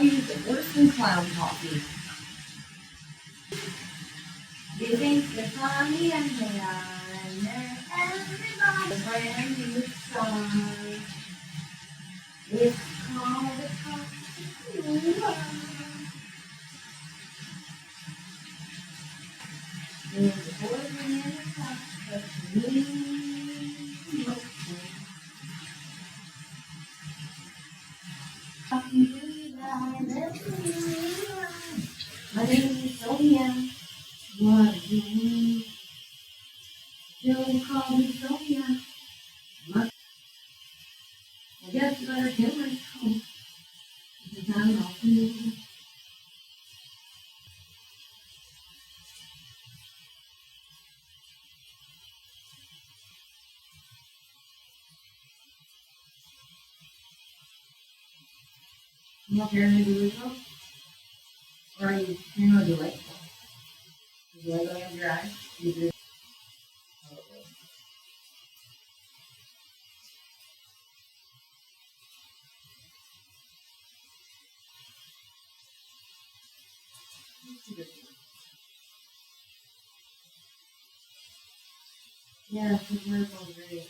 I use it worse than clown coffee. You think you're funny and everybody brand new song. It's called the Coffee. There's a poison in the cup, but me, my name is Sonia. What do you mean? Don't call me Sonia. I guess you better get my coat. Because I'm not you. You up here in the Louisville? Or are you here on the lake? Is the lake on your eyes? You do. Yeah, it's a beautiful great.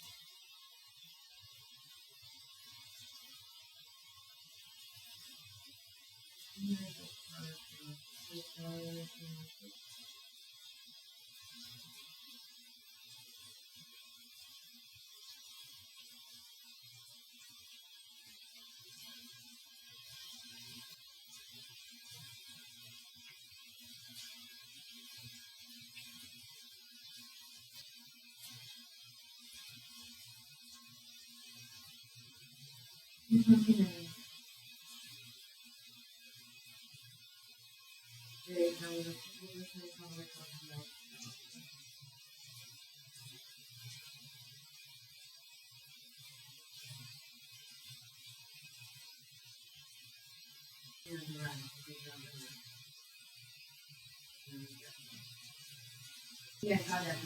Yeah, I got that.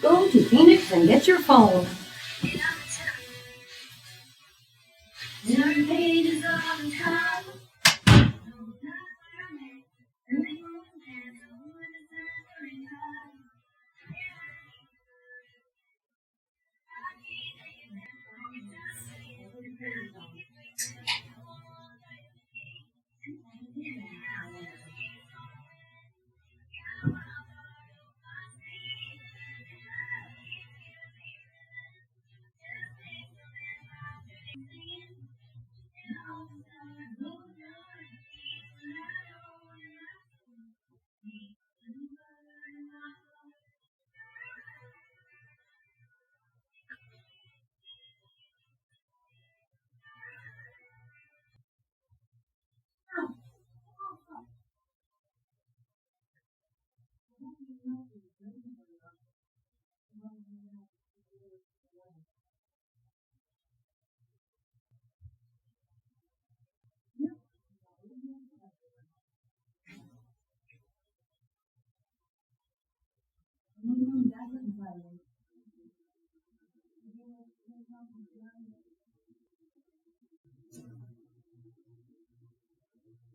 Go to Phoenix and get your phone. Turn pages on top.